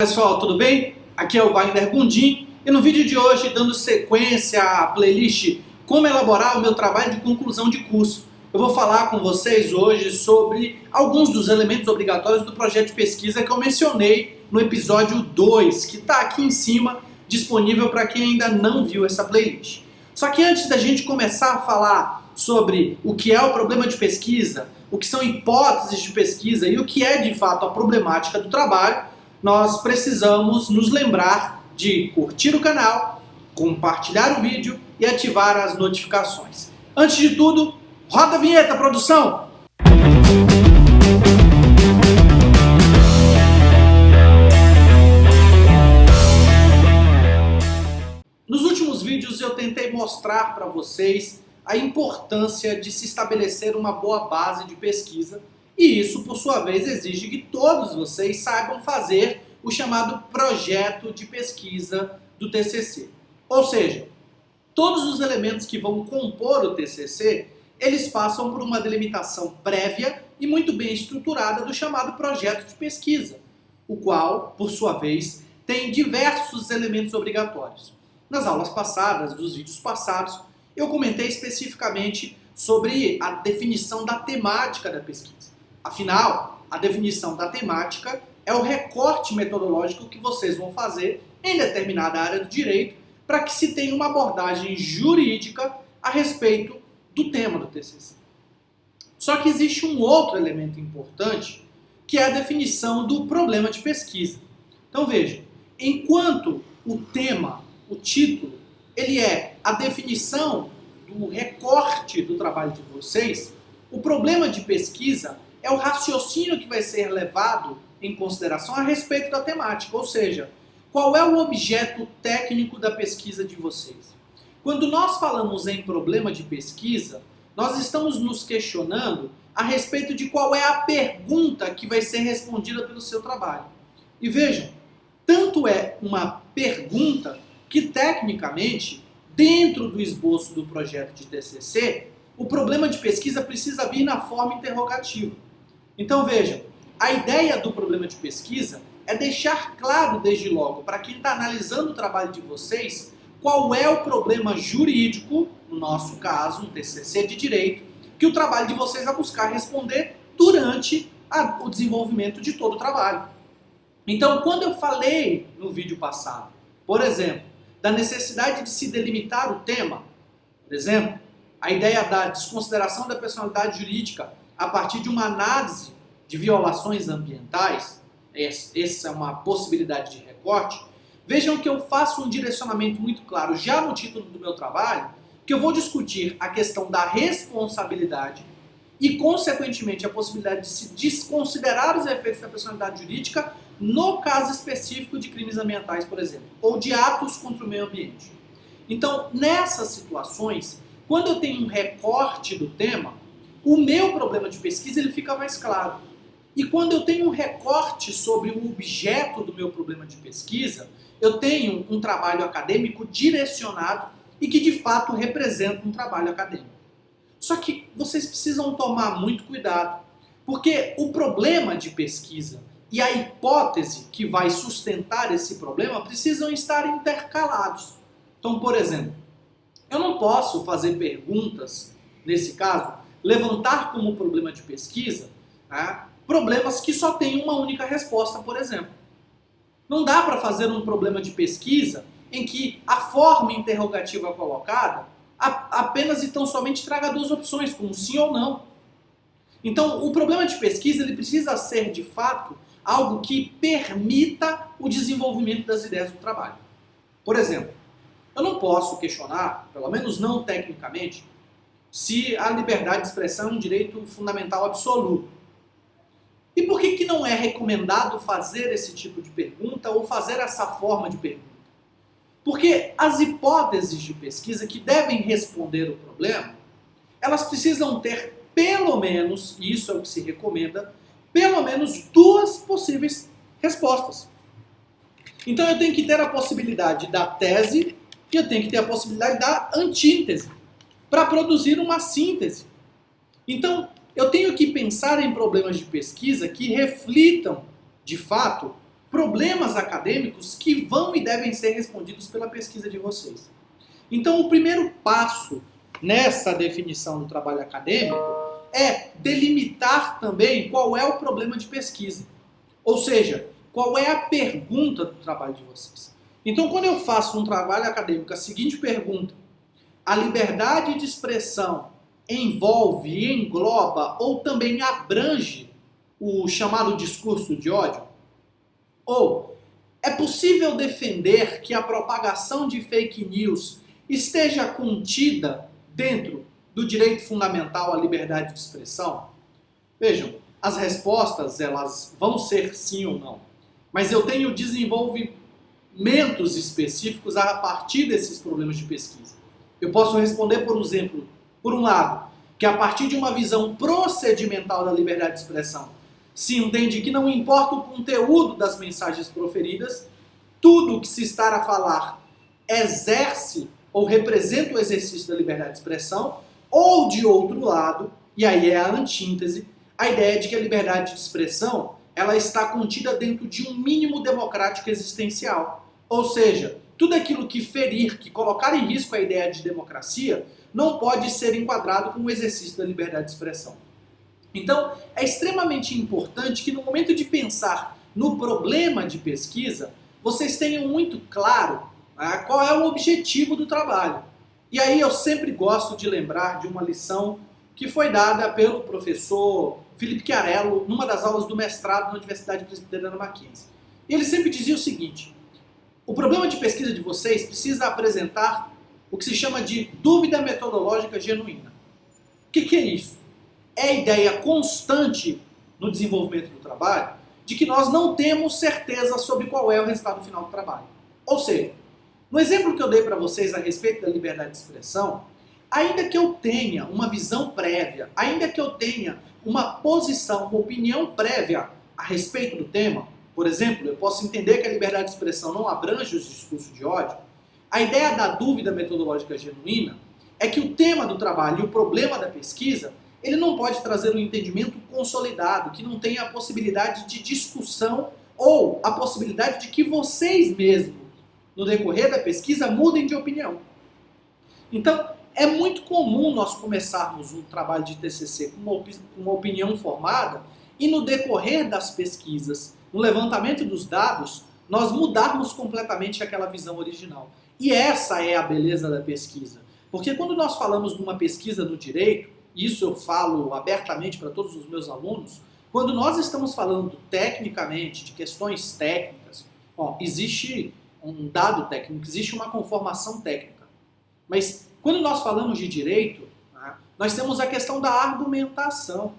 Pessoal, tudo bem? Aqui é o Wagner Gundim e no vídeo de hoje, dando sequência à playlist Como Elaborar o Meu Trabalho de Conclusão de Curso, eu vou falar com vocês hoje sobre alguns dos elementos obrigatórios do projeto de pesquisa que eu mencionei no episódio 2, que está aqui em cima, disponível para quem ainda não viu essa playlist. Só que antes da gente começar a falar sobre o que é o problema de pesquisa, o que são hipóteses de pesquisa e o que é de fato a problemática do trabalho, nós precisamos nos lembrar de curtir o canal, compartilhar o vídeo e ativar as notificações. Antes de tudo, roda a vinheta, produção! Nos últimos vídeos eu tentei mostrar para vocês a importância de se estabelecer uma boa base de pesquisa, e isso, por sua vez, exige que todos vocês saibam fazer o chamado projeto de pesquisa do TCC. Ou seja, todos os elementos que vão compor o TCC, eles passam por uma delimitação prévia e muito bem estruturada do chamado projeto de pesquisa, o qual, por sua vez, tem diversos elementos obrigatórios. Nas aulas passadas, dos vídeos passados, eu comentei especificamente sobre a definição da temática da pesquisa. Afinal, a definição da temática é o recorte metodológico que vocês vão fazer em determinada área do direito para que se tenha uma abordagem jurídica a respeito do tema do TCC. Só que existe um outro elemento importante, que é a definição do problema de pesquisa. Então veja, enquanto o tema, o título, ele é a definição do recorte do trabalho de vocês, o problema de pesquisa é o raciocínio que vai ser levado em consideração a respeito da temática, ou seja, qual é o objeto técnico da pesquisa de vocês. Quando nós falamos em problema de pesquisa, nós estamos nos questionando a respeito de qual é a pergunta que vai ser respondida pelo seu trabalho. E vejam, tanto é uma pergunta que, tecnicamente, dentro do esboço do projeto de TCC, o problema de pesquisa precisa vir na forma interrogativa. Então vejam, a ideia do problema de pesquisa é deixar claro desde logo para quem está analisando o trabalho de vocês qual é o problema jurídico, no nosso caso, um TCC de direito, que o trabalho de vocês vai buscar responder durante o desenvolvimento de todo o trabalho. Então, quando eu falei no vídeo passado, por exemplo, da necessidade de se delimitar o tema, por exemplo, a ideia da desconsideração da personalidade jurídica a partir de uma análise de violações ambientais, essa é uma possibilidade de recorte, vejam que eu faço um direcionamento muito claro já no título do meu trabalho, que eu vou discutir a questão da responsabilidade e, consequentemente, a possibilidade de se desconsiderar os efeitos da personalidade jurídica no caso específico de crimes ambientais, por exemplo, ou de atos contra o meio ambiente. Então, nessas situações, quando eu tenho um recorte do tema, o meu problema de pesquisa ele fica mais claro. E quando eu tenho um recorte sobre o objeto do meu problema de pesquisa, eu tenho um trabalho acadêmico direcionado e que de fato representa um trabalho acadêmico. Só que vocês precisam tomar muito cuidado, porque o problema de pesquisa e a hipótese que vai sustentar esse problema precisam estar intercalados. Então, por exemplo, eu não posso fazer perguntas, nesse caso, levantar como problema de pesquisa, né, problemas que só têm uma única resposta, por exemplo. Não dá para fazer um problema de pesquisa em que a forma interrogativa colocada apenas e tão somente traga duas opções, como sim ou não. Então, o problema de pesquisa ele precisa ser, de fato, algo que permita o desenvolvimento das ideias do trabalho. Por exemplo, eu não posso questionar, pelo menos não tecnicamente, se a liberdade de expressão é um direito fundamental absoluto. E por que não é recomendado fazer esse tipo de pergunta ou fazer essa forma de pergunta? Porque as hipóteses de pesquisa que devem responder o problema, elas precisam ter pelo menos, e isso é o que se recomenda, pelo menos duas possíveis respostas. Então eu tenho que ter a possibilidade da tese e eu tenho que ter a possibilidade da antíntese para produzir uma síntese. Então, eu tenho que pensar em problemas de pesquisa que reflitam, de fato, problemas acadêmicos que vão e devem ser respondidos pela pesquisa de vocês. Então, o primeiro passo nessa definição do trabalho acadêmico é delimitar também qual é o problema de pesquisa. Ou seja, qual é a pergunta do trabalho de vocês. Então, quando eu faço um trabalho acadêmico, a seguinte pergunta: a liberdade de expressão envolve, engloba ou também abrange o chamado discurso de ódio? Ou é possível defender que a propagação de fake news esteja contida dentro do direito fundamental à liberdade de expressão? Vejam, as respostas elas vão ser sim ou não, mas eu tenho desenvolvimentos específicos a partir desses problemas de pesquisa. Eu posso responder, por exemplo, por um lado, que a partir de uma visão procedimental da liberdade de expressão, se entende que não importa o conteúdo das mensagens proferidas, tudo o que se está a falar exerce ou representa o exercício da liberdade de expressão, ou de outro lado, e aí é a antítese, a ideia de que a liberdade de expressão ela está contida dentro de um mínimo democrático existencial. Ou seja, tudo aquilo que ferir, que colocar em risco a ideia de democracia, não pode ser enquadrado como exercício da liberdade de expressão. Então, é extremamente importante que no momento de pensar no problema de pesquisa, vocês tenham muito claro qual é o objetivo do trabalho. E aí eu sempre gosto de lembrar de uma lição que foi dada pelo professor Felipe Chiarello numa das aulas do mestrado na Universidade Presbiteriana Mackenzie. E ele sempre dizia o seguinte: o problema de pesquisa de vocês precisa apresentar o que se chama de dúvida metodológica genuína. O que é isso? É a ideia constante no desenvolvimento do trabalho de que nós não temos certeza sobre qual é o resultado final do trabalho. Ou seja, no exemplo que eu dei para vocês a respeito da liberdade de expressão, ainda que eu tenha uma visão prévia, ainda que eu tenha uma posição, uma opinião prévia a respeito do tema, por exemplo, eu posso entender que a liberdade de expressão não abrange os discursos de ódio, a ideia da dúvida metodológica genuína é que o tema do trabalho e o problema da pesquisa ele não pode trazer um entendimento consolidado, que não tenha a possibilidade de discussão ou a possibilidade de que vocês mesmos, no decorrer da pesquisa, mudem de opinião. Então, é muito comum nós começarmos um trabalho de TCC com uma opinião formada e no decorrer das pesquisas, no levantamento dos dados, nós mudarmos completamente aquela visão original. E essa é a beleza da pesquisa. Porque quando nós falamos de uma pesquisa no direito, isso eu falo abertamente para todos os meus alunos, quando nós estamos falando tecnicamente, de questões técnicas, existe um dado técnico, existe uma conformação técnica. Mas quando nós falamos de direito, nós temos a questão da argumentação.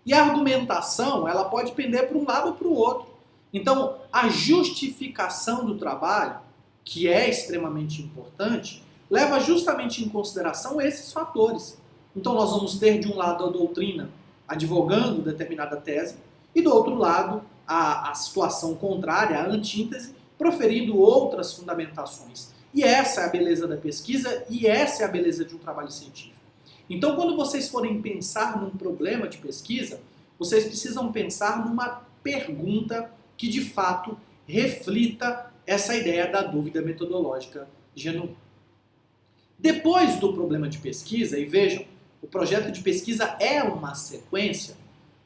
E a argumentação, ela pode pender para um lado ou para o outro. Então, a justificação do trabalho, que é extremamente importante, leva justamente em consideração esses fatores. Então, nós vamos ter de um lado a doutrina advogando determinada tese e do outro lado a situação contrária, a antítese, proferindo outras fundamentações. E essa é a beleza da pesquisa e essa é a beleza de um trabalho científico. Então, quando vocês forem pensar num problema de pesquisa, vocês precisam pensar numa pergunta que, de fato, reflita essa ideia da dúvida metodológica genuína. Depois do problema de pesquisa, e vejam, o projeto de pesquisa é uma sequência,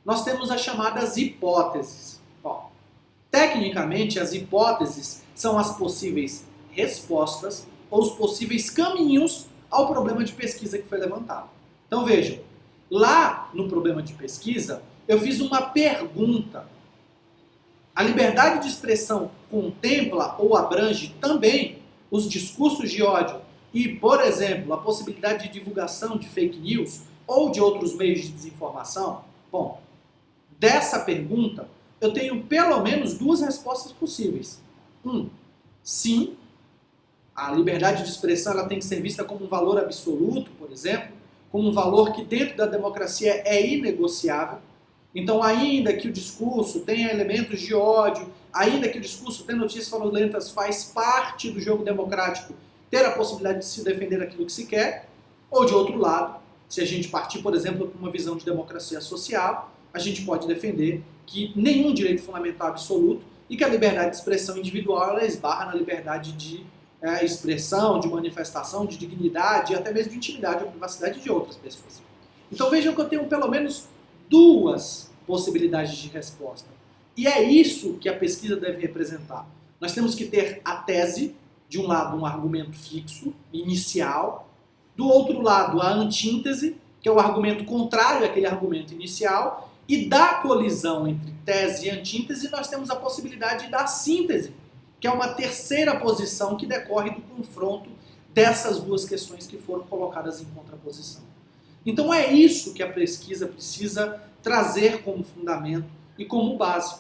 nós temos as chamadas hipóteses. Tecnicamente, as hipóteses são as possíveis respostas ou os possíveis caminhos ao problema de pesquisa que foi levantado. Então vejam, lá no problema de pesquisa, eu fiz uma pergunta. A liberdade de expressão contempla ou abrange também os discursos de ódio e, por exemplo, a possibilidade de divulgação de fake news ou de outros meios de desinformação? Bom, dessa pergunta, eu tenho pelo menos duas respostas possíveis. Sim, a liberdade de expressão ela tem que ser vista como um valor absoluto, por exemplo, como um valor que dentro da democracia é inegociável. Então, ainda que o discurso tenha elementos de ódio, ainda que o discurso tenha notícias fraudulentas, faz parte do jogo democrático ter a possibilidade de se defender aquilo que se quer, ou de outro lado, se a gente partir, por exemplo, para uma visão de democracia social, a gente pode defender que nenhum direito fundamental absoluto e que a liberdade de expressão individual ela esbarra na liberdade de expressão, de manifestação, de dignidade e até mesmo de intimidade ou privacidade de outras pessoas. Então vejam que eu tenho pelo menos duas possibilidades de resposta. E é isso que a pesquisa deve representar. Nós temos que ter a tese, de um lado um argumento fixo, inicial, do outro lado a antíntese, que é o argumento contrário àquele argumento inicial, e da colisão entre tese e antítese nós temos a possibilidade da síntese, que é uma terceira posição que decorre do confronto dessas duas questões que foram colocadas em contraposição. Então é isso que a pesquisa precisa trazer como fundamento e como base.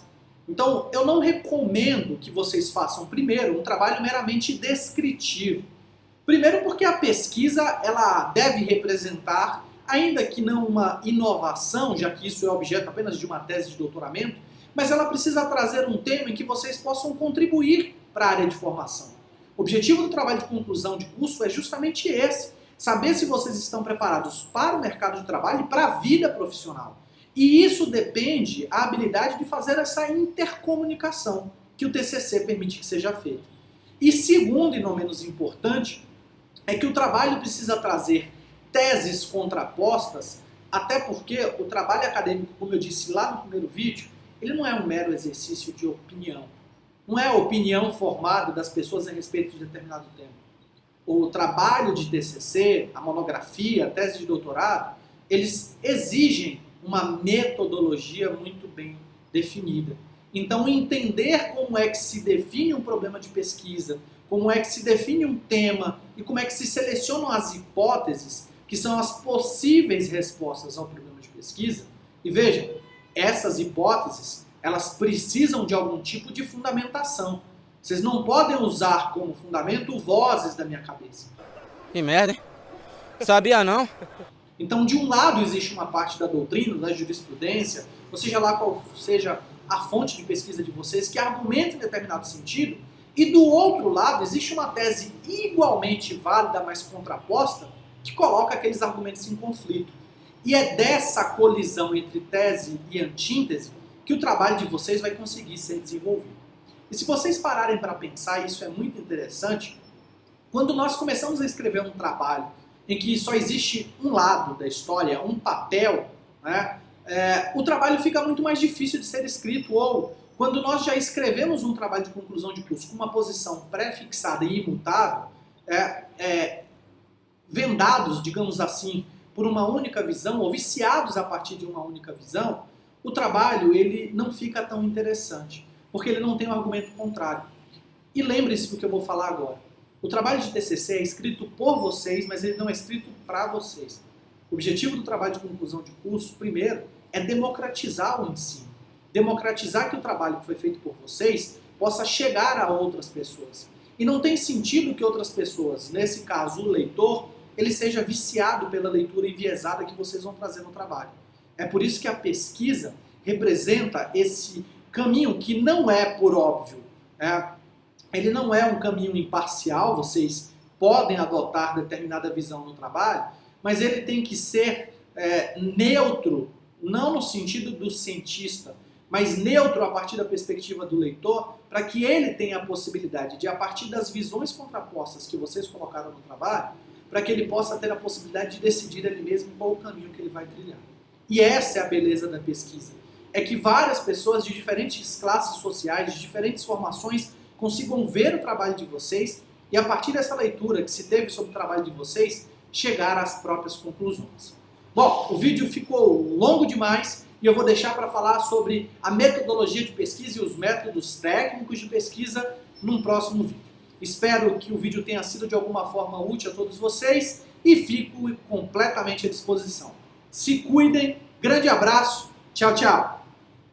Então eu não recomendo que vocês façam primeiro um trabalho meramente descritivo. Primeiro porque a pesquisa ela deve representar, ainda que não uma inovação, já que isso é objeto apenas de uma tese de doutoramento, mas ela precisa trazer um tema em que vocês possam contribuir para a área de formação. O objetivo do trabalho de conclusão de curso é justamente esse, saber se vocês estão preparados para o mercado de trabalho e para a vida profissional. E isso depende da habilidade de fazer essa intercomunicação que o TCC permite que seja feita. E segundo e não menos importante, é que o trabalho precisa trazer teses contrapostas, até porque o trabalho acadêmico, como eu disse lá no primeiro vídeo, ele não é um mero exercício de opinião. Não é a opinião formada das pessoas a respeito de determinado tema. O trabalho de TCC, a monografia, a tese de doutorado, eles exigem uma metodologia muito bem definida. Então, entender como é que se define um problema de pesquisa, como é que se define um tema e como é que se selecionam as hipóteses, que são as possíveis respostas ao problema de pesquisa. E vejam, essas hipóteses, elas precisam de algum tipo de fundamentação. Vocês não podem usar como fundamento vozes da minha cabeça. Que merda, hein? Sabia não? Então, de um lado existe uma parte da doutrina, da jurisprudência, ou seja lá qual seja a fonte de pesquisa de vocês, que argumenta em determinado sentido, e do outro lado existe uma tese igualmente válida, mas contraposta, que coloca aqueles argumentos em conflito. E é dessa colisão entre tese e antíntese que o trabalho de vocês vai conseguir ser desenvolvido. E se vocês pararem para pensar, isso é muito interessante, quando nós começamos a escrever um trabalho em que só existe um lado da história, um papel, né, o trabalho fica muito mais difícil de ser escrito, ou quando nós já escrevemos um trabalho de conclusão de curso com uma posição pré-fixada e imutável, vendados, digamos assim, por uma única visão, ou viciados a partir de uma única visão, o trabalho ele não fica tão interessante, porque ele não tem um argumento contrário. E lembre-se do que eu vou falar agora. O trabalho de TCC é escrito por vocês, mas ele não é escrito para vocês. O objetivo do trabalho de conclusão de curso, primeiro, é democratizar o ensino. Democratizar que o trabalho que foi feito por vocês possa chegar a outras pessoas. E não tem sentido que outras pessoas, nesse caso o leitor, ele seja viciado pela leitura enviesada que vocês vão trazer no trabalho. É por isso que a pesquisa representa esse caminho que não é por óbvio. Ele não é um caminho imparcial, vocês podem adotar determinada visão no trabalho, mas ele tem que ser neutro, não no sentido do cientista, mas neutro a partir da perspectiva do leitor, para que ele tenha a possibilidade de, a partir das visões contrapostas que vocês colocaram no trabalho, para que ele possa ter a possibilidade de decidir ele mesmo qual o caminho que ele vai trilhar. E essa é a beleza da pesquisa. É que várias pessoas de diferentes classes sociais, de diferentes formações, consigam ver o trabalho de vocês e, a partir dessa leitura que se teve sobre o trabalho de vocês, chegar às próprias conclusões. Bom, o vídeo ficou longo demais e eu vou deixar para falar sobre a metodologia de pesquisa e os métodos técnicos de pesquisa num próximo vídeo. Espero que o vídeo tenha sido de alguma forma útil a todos vocês e fico completamente à disposição. Se cuidem, grande abraço, tchau, tchau!